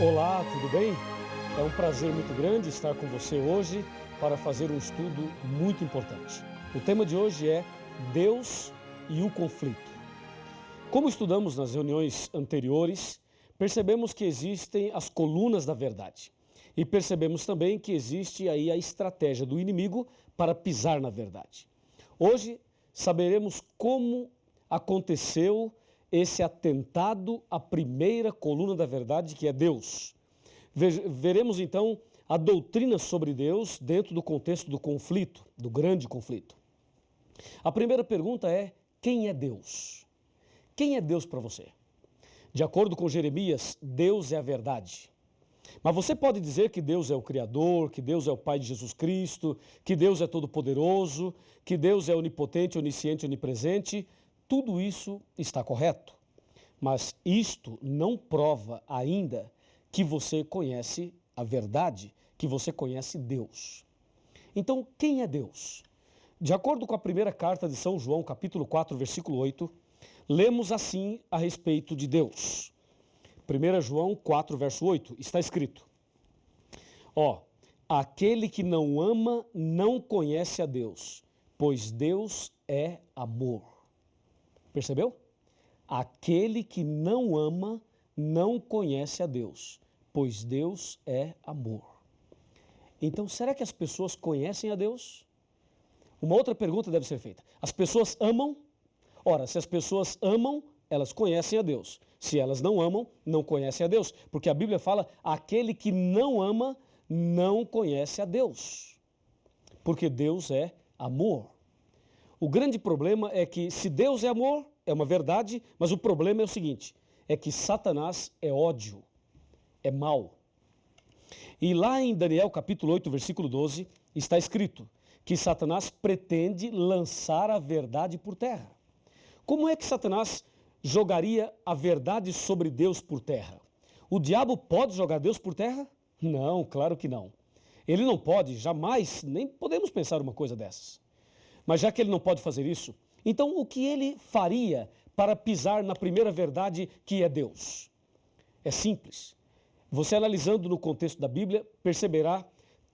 Olá, tudo bem? É um prazer muito grande estar com você hoje para fazer um estudo muito importante. O tema de hoje é Deus e o conflito. Como estudamos nas reuniões anteriores, percebemos que existem as colunas da verdade. E percebemos também que existe aí a estratégia do inimigo para pisar na verdade. Hoje saberemos como aconteceu esse atentado à primeira coluna da verdade, que é Deus. Veremos então a doutrina sobre Deus dentro do contexto do conflito, do grande conflito. A primeira pergunta é: quem é Deus? Quem é Deus para você? De acordo com Jeremias, Deus é a verdade. Mas você pode dizer que Deus é o Criador, que Deus é o Pai de Jesus Cristo, que Deus é todo-poderoso, que Deus é onipotente, onisciente, onipresente. Tudo isso está correto. Mas isto não prova ainda que você conhece a verdade, que você conhece Deus. Então, quem é Deus? De acordo com a primeira carta de São João, capítulo 4, versículo 8, lemos assim a respeito de Deus. 1 João 4, verso 8, está escrito: aquele que não ama não conhece a Deus, pois Deus é amor. Percebeu? Aquele que não ama não conhece a Deus, pois Deus é amor. Então, será que as pessoas conhecem a Deus? Uma outra pergunta deve ser feita. As pessoas amam? Ora, se as pessoas amam, elas conhecem a Deus. Se elas não amam, não conhecem a Deus. Porque a Bíblia fala: aquele que não ama não conhece a Deus. Porque Deus é amor. O grande problema é que, se Deus é amor, é uma verdade, mas o problema é o seguinte: é que Satanás é ódio, é mal. E lá em Daniel capítulo 8, versículo 12, está escrito que Satanás pretende lançar a verdade por terra. Como é que Satanás jogaria a verdade sobre Deus por terra? O diabo pode jogar Deus por terra? Não, claro que não. Ele não pode, jamais, nem podemos pensar uma coisa dessas. Mas já que ele não pode fazer isso, então o que ele faria para pisar na primeira verdade, que é Deus? É simples. Você, analisando no contexto da Bíblia, perceberá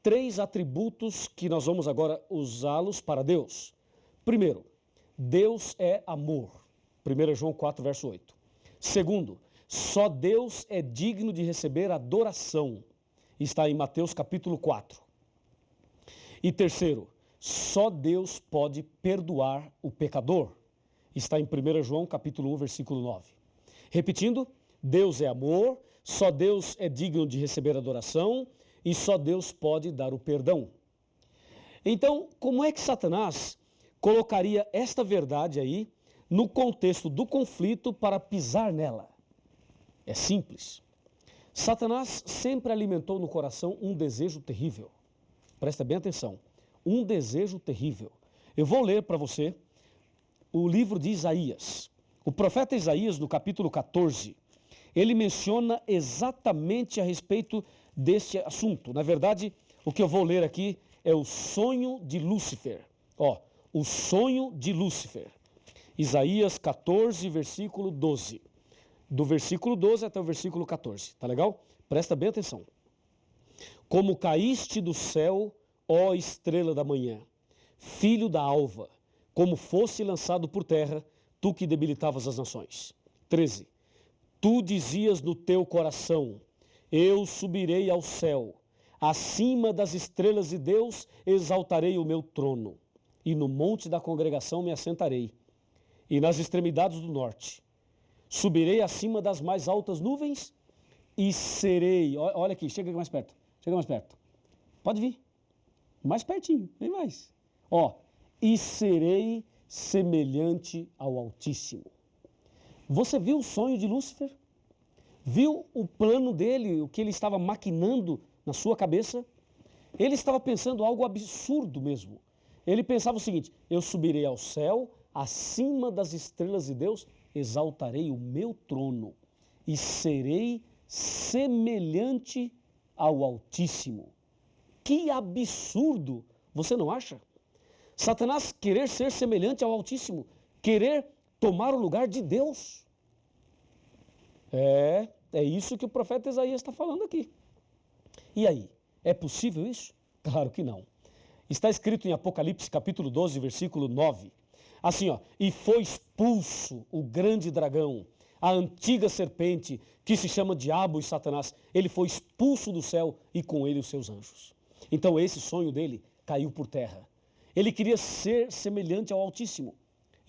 3 atributos que nós vamos agora usá-los para Deus. Primeiro, Deus é amor. 1 João 4, verso 8. Segundo, só Deus é digno de receber adoração. Está em Mateus capítulo 4. E terceiro, só Deus pode perdoar o pecador. Está em 1 João capítulo 1, versículo 9. Repetindo, Deus é amor, só Deus é digno de receber adoração e só Deus pode dar o perdão. Então, como é que Satanás colocaria esta verdade aí no contexto do conflito para pisar nela? É simples. Satanás sempre alimentou no coração um desejo terrível. Presta bem atenção. Um desejo terrível. Eu vou ler para você o livro de Isaías. O profeta Isaías, no capítulo 14, ele menciona exatamente a respeito deste assunto. Na verdade, o que eu vou ler aqui é o sonho de Lúcifer. O sonho de Lúcifer. Isaías 14, versículo 12. Do versículo 12 até o versículo 14. Tá legal? Presta bem atenção. Como caíste do céu, ó estrela da manhã, filho da alva, como fosse lançado por terra, tu que debilitavas as nações. 13. Tu dizias no teu coração: eu subirei ao céu, acima das estrelas de Deus exaltarei o meu trono, e no monte da congregação me assentarei, e nas extremidades do norte. Subirei acima das mais altas nuvens e serei... Olha aqui, chega mais perto, chega mais perto. Pode vir. Mais pertinho, vem mais. E serei semelhante ao Altíssimo. Você viu o sonho de Lúcifer? Viu o plano dele, o que ele estava maquinando na sua cabeça? Ele estava pensando algo absurdo mesmo. Ele pensava o seguinte: eu subirei ao céu, acima das estrelas de Deus, exaltarei o meu trono e serei semelhante ao Altíssimo. Que absurdo, você não acha? Satanás querer ser semelhante ao Altíssimo, querer tomar o lugar de Deus. É isso que o profeta Isaías está falando aqui. E aí, é possível isso? Claro que não. Está escrito em Apocalipse capítulo 12, versículo 9. Assim, ó, e foi expulso o grande dragão, a antiga serpente, que se chama Diabo e Satanás. Ele foi expulso do céu e com ele os seus anjos. Então esse sonho dele caiu por terra. Ele queria ser semelhante ao Altíssimo.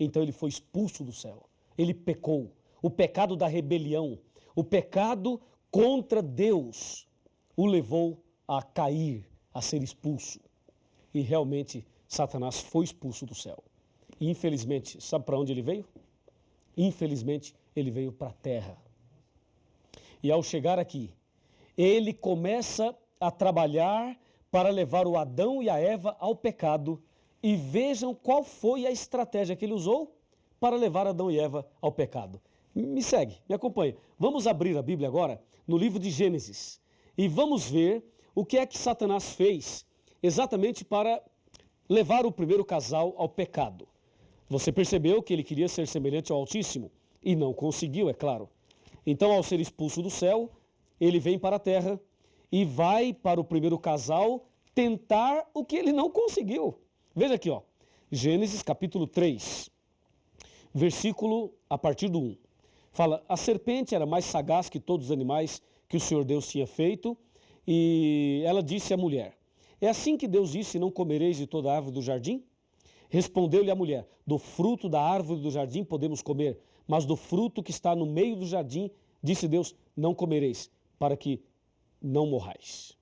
Então ele foi expulso do céu. Ele pecou. O pecado da rebelião, o pecado contra Deus, o levou a cair, a ser expulso. E realmente Satanás foi expulso do céu. E infelizmente, sabe para onde ele veio? Infelizmente, ele veio para a terra. E ao chegar aqui, ele começa a trabalhar para levar o Adão e a Eva ao pecado. E vejam qual foi a estratégia que ele usou para levar Adão e Eva ao pecado. Me segue, me acompanha. Vamos abrir a Bíblia agora no livro de Gênesis. E vamos ver o que é que Satanás fez exatamente para levar o primeiro casal ao pecado. Você percebeu que ele queria ser semelhante ao Altíssimo e não conseguiu, é claro. Então, ao ser expulso do céu, ele vem para a terra e vai para o primeiro casal tentar o que ele não conseguiu. Veja aqui, ó, Gênesis capítulo 3, versículo a partir do 1. Fala, a serpente era mais sagaz que todos os animais que o Senhor Deus tinha feito, e ela disse à mulher, é assim que Deus disse, não comereis de toda a árvore do jardim? Respondeu-lhe a mulher, do fruto da árvore do jardim podemos comer, mas do fruto que está no meio do jardim, disse Deus, não comereis, para que não morrais.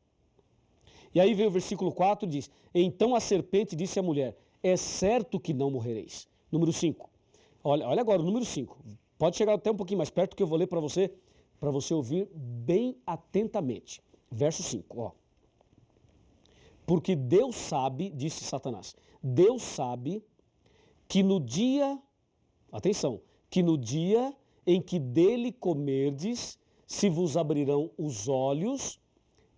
E aí vem o versículo 4, diz, então a serpente disse à mulher, é certo que não morrereis. Número 5. Olha agora o número 5. Pode chegar até um pouquinho mais perto que eu vou ler para você ouvir bem atentamente. Verso 5, ó. Porque Deus sabe, disse Satanás, Deus sabe que no dia, atenção, que no dia em que dele comerdes, se vos abrirão os olhos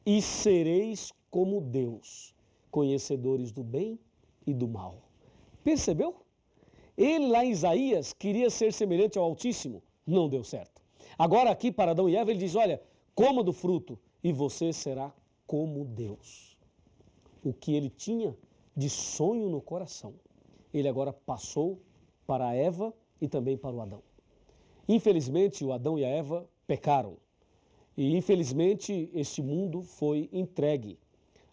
e sereis como Deus, conhecedores do bem e do mal. Percebeu? Ele lá em Isaías queria ser semelhante ao Altíssimo, não deu certo. Agora aqui para Adão e Eva ele diz, olha, coma do fruto e você será como Deus. O que ele tinha de sonho no coração, ele agora passou para a Eva e também para o Adão. Infelizmente, o Adão e a Eva pecaram. E infelizmente, este mundo foi entregue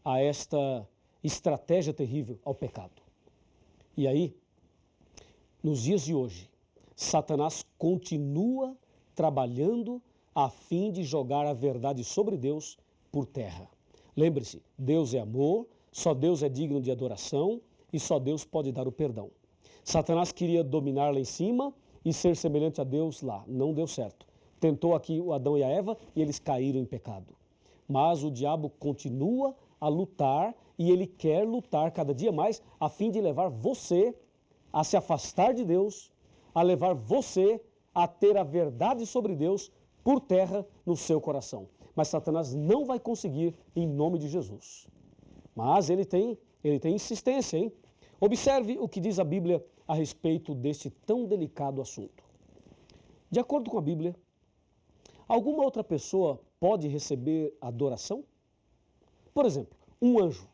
a esta estratégia terrível, ao pecado. E aí, nos dias de hoje, Satanás continua trabalhando a fim de jogar a verdade sobre Deus por terra. Lembre-se, Deus é amor, só Deus é digno de adoração e só Deus pode dar o perdão. Satanás queria dominar lá em cima e ser semelhante a Deus lá. Não deu certo. Tentou aqui o Adão e a Eva e eles caíram em pecado. Mas o diabo continua a lutar e ele quer lutar cada dia mais a fim de levar você a se afastar de Deus, a levar você a ter a verdade sobre Deus por terra no seu coração. Mas Satanás não vai conseguir em nome de Jesus. Mas ele tem insistência, hein? Observe o que diz a Bíblia a respeito deste tão delicado assunto. De acordo com a Bíblia, alguma outra pessoa pode receber adoração? Por exemplo, um anjo.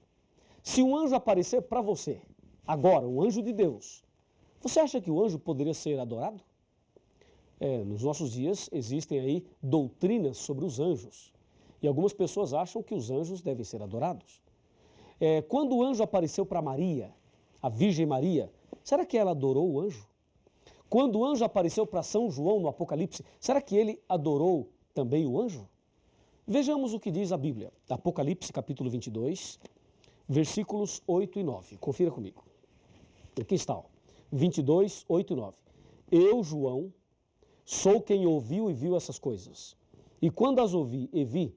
Se um anjo aparecer para você, agora, um anjo de Deus, você acha que o anjo poderia ser adorado? Nos nossos dias existem aí doutrinas sobre os anjos. E algumas pessoas acham que os anjos devem ser adorados. Quando o anjo apareceu para Maria, a Virgem Maria, será que ela adorou o anjo? Quando o anjo apareceu para São João no Apocalipse, será que ele adorou também o anjo? Vejamos o que diz a Bíblia. Apocalipse capítulo 22, versículos 8 e 9. Confira comigo. Aqui está, ó. 22, 8 e 9. Eu, João, sou quem ouviu e viu essas coisas. E quando as ouvi e vi,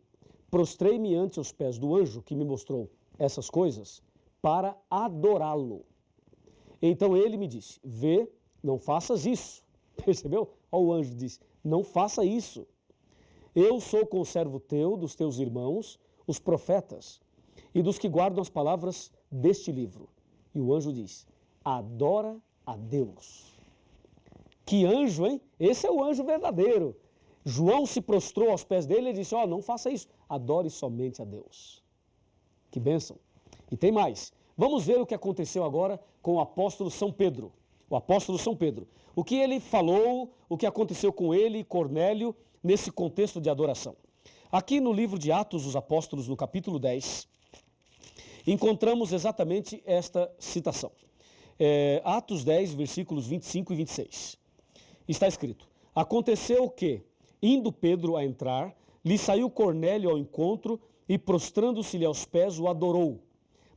prostrei-me ante os pés do anjo que me mostrou essas coisas para adorá-lo. Então ele me disse, vê, não faças isso. Percebeu? Olha o anjo disse, não faça isso. Eu sou conservo teu, dos teus irmãos, os profetas, e dos que guardam as palavras deste livro. E o anjo diz, adora a Deus. Que anjo, hein? Esse é o anjo verdadeiro. João se prostrou aos pés dele e disse, não faça isso, adore somente a Deus. Que bênção. E tem mais. Vamos ver o que aconteceu agora com o apóstolo São Pedro. O apóstolo São Pedro. O que ele falou, o que aconteceu com ele e Cornélio nesse contexto de adoração. Aqui no livro de Atos dos Apóstolos, no capítulo 10, encontramos exatamente esta citação. Atos 10, versículos 25 e 26. Está escrito, aconteceu que, indo Pedro a entrar, lhe saiu Cornélio ao encontro e, prostrando-se-lhe aos pés, o adorou.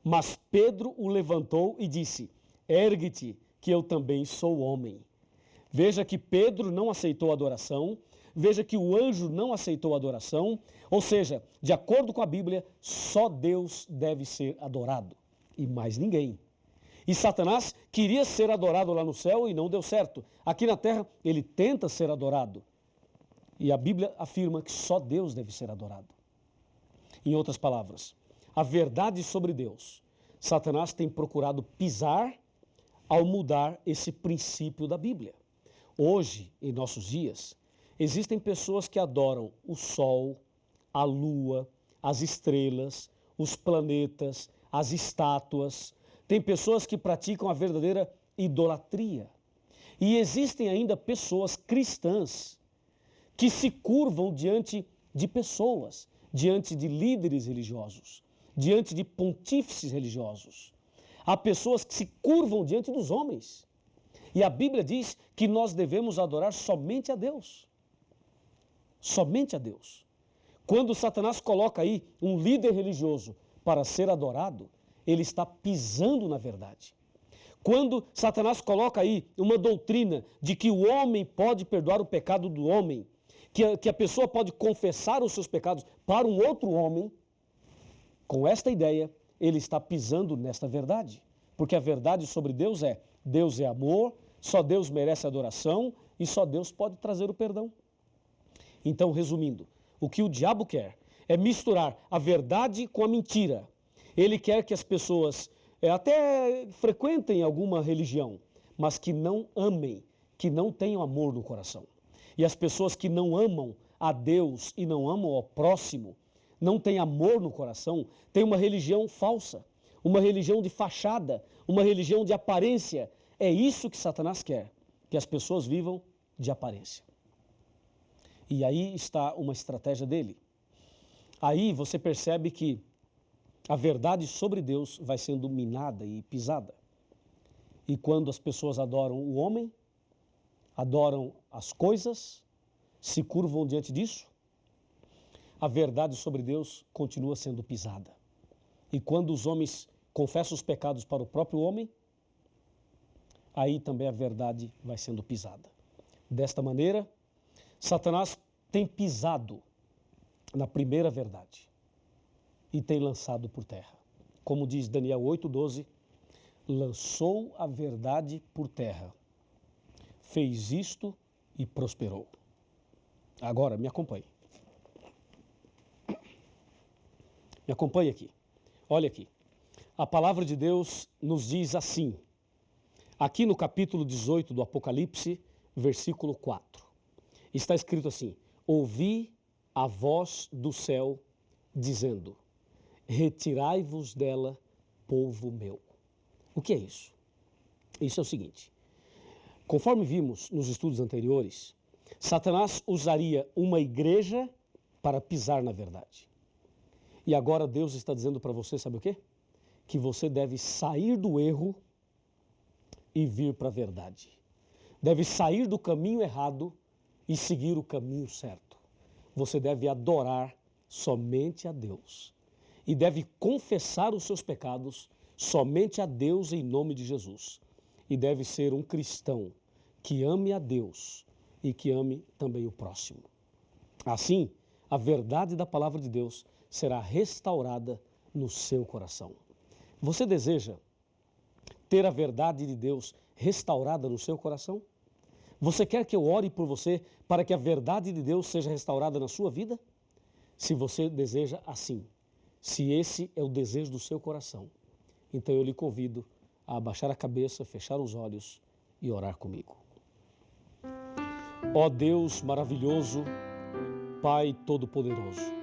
Mas Pedro o levantou e disse, ergue-te, que eu também sou homem. Veja que Pedro não aceitou a adoração, veja que o anjo não aceitou a adoração, ou seja, de acordo com a Bíblia, só Deus deve ser adorado, e mais ninguém. E Satanás queria ser adorado lá no céu e não deu certo. Aqui na terra, ele tenta ser adorado. E a Bíblia afirma que só Deus deve ser adorado. Em outras palavras, a verdade sobre Deus, Satanás tem procurado pisar ao mudar esse princípio da Bíblia. Hoje, em nossos dias, existem pessoas que adoram o sol, a lua, as estrelas, os planetas, as estátuas. Tem pessoas que praticam a verdadeira idolatria. E existem ainda pessoas cristãs que se curvam diante de pessoas, diante de líderes religiosos, diante de pontífices religiosos. Há pessoas que se curvam diante dos homens. E a Bíblia diz que nós devemos adorar somente a Deus. Somente a Deus. Quando Satanás coloca aí um líder religioso para ser adorado, ele está pisando na verdade. Quando Satanás coloca aí uma doutrina de que o homem pode perdoar o pecado do homem, que a pessoa pode confessar os seus pecados para um outro homem, com esta ideia, ele está pisando nesta verdade. Porque a verdade sobre Deus é amor, só Deus merece adoração e só Deus pode trazer o perdão. Então, resumindo, o que o diabo quer é misturar a verdade com a mentira. Ele quer que as pessoas até frequentem alguma religião, mas que não amem, que não tenham amor no coração. E as pessoas que não amam a Deus e não amam ao próximo, não têm amor no coração, têm uma religião falsa, uma religião de fachada, uma religião de aparência. É isso que Satanás quer, que as pessoas vivam de aparência. E aí está uma estratégia dele. Aí você percebe que a verdade sobre Deus vai sendo minada e pisada. E quando as pessoas adoram o homem, adoram as coisas, se curvam diante disso, a verdade sobre Deus continua sendo pisada. E quando os homens confessam os pecados para o próprio homem, aí também a verdade vai sendo pisada. Desta maneira, Satanás tem pisado na primeira verdade e tem lançado por terra. Como diz Daniel 8,12, lançou a verdade por terra, fez isto e prosperou. Agora, me acompanhe. Me acompanhe aqui. Olha aqui. A palavra de Deus nos diz assim, aqui no capítulo 18 do Apocalipse, versículo 4. Está escrito assim, ouvi a voz do céu dizendo, retirai-vos dela, povo meu. O que é isso? Isso é o seguinte, conforme vimos nos estudos anteriores, Satanás usaria uma igreja para pisar na verdade. E agora Deus está dizendo para você, sabe o quê? Que você deve sair do erro e vir para a verdade. Deve sair do caminho errado e seguir o caminho certo. Você deve adorar somente a Deus. E deve confessar os seus pecados somente a Deus em nome de Jesus. E deve ser um cristão que ame a Deus e que ame também o próximo. Assim, a verdade da palavra de Deus será restaurada no seu coração. Você deseja ter a verdade de Deus restaurada no seu coração? Você quer que eu ore por você para que a verdade de Deus seja restaurada na sua vida? Se você deseja assim, se esse é o desejo do seu coração, então eu lhe convido a abaixar a cabeça, fechar os olhos e orar comigo. Ó Deus maravilhoso, Pai Todo-Poderoso.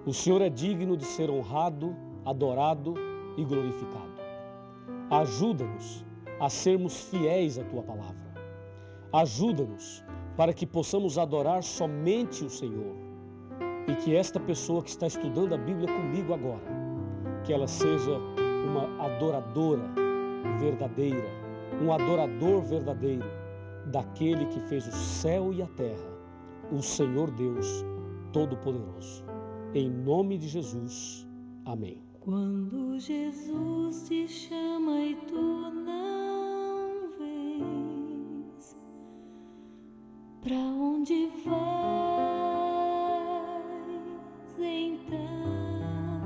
O Senhor é digno de ser honrado, adorado e glorificado. Ajuda-nos a sermos fiéis à Tua palavra. Ajuda-nos para que possamos adorar somente o Senhor e que esta pessoa que está estudando a Bíblia comigo agora, que ela seja uma adoradora verdadeira, um adorador verdadeiro daquele que fez o céu e a terra, o Senhor Deus Todo-Poderoso. Em nome de Jesus, amém. Quando Jesus te chama e tu não vês, pra onde vais então?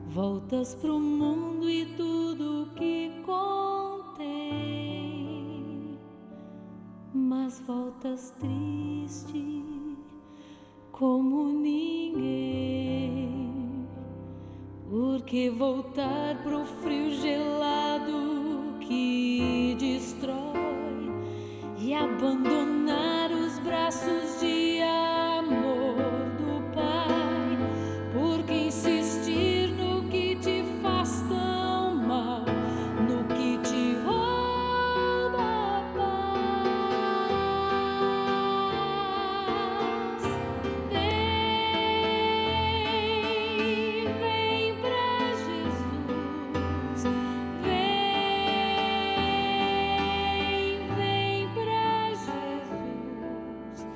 Voltas pro mundo e tudo que contém, mas voltas triste como ninguém, porque voltar pro frio gelado que destrói e abandonar os braços de amor do Pai, porque insistir no que te faz tão mal, no que te rouba a paz. Vem pra Jesus, vem pra Jesus.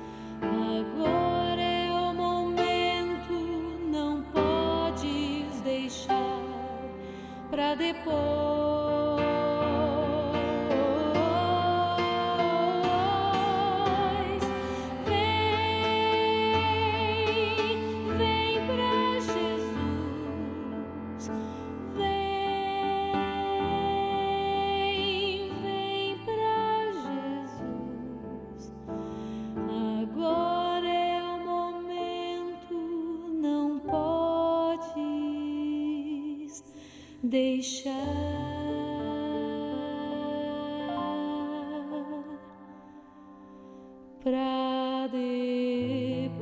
Agora é o momento, não podes deixar pra depois. Vem pra Jesus, vem pra Jesus. Agora é o momento, não podes deixar pra depois.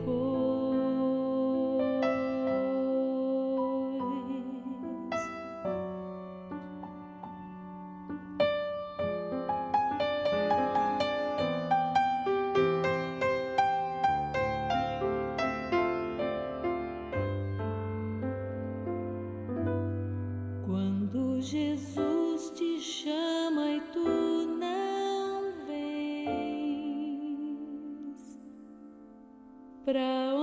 Quando Jesus te chama e tu não vens, pra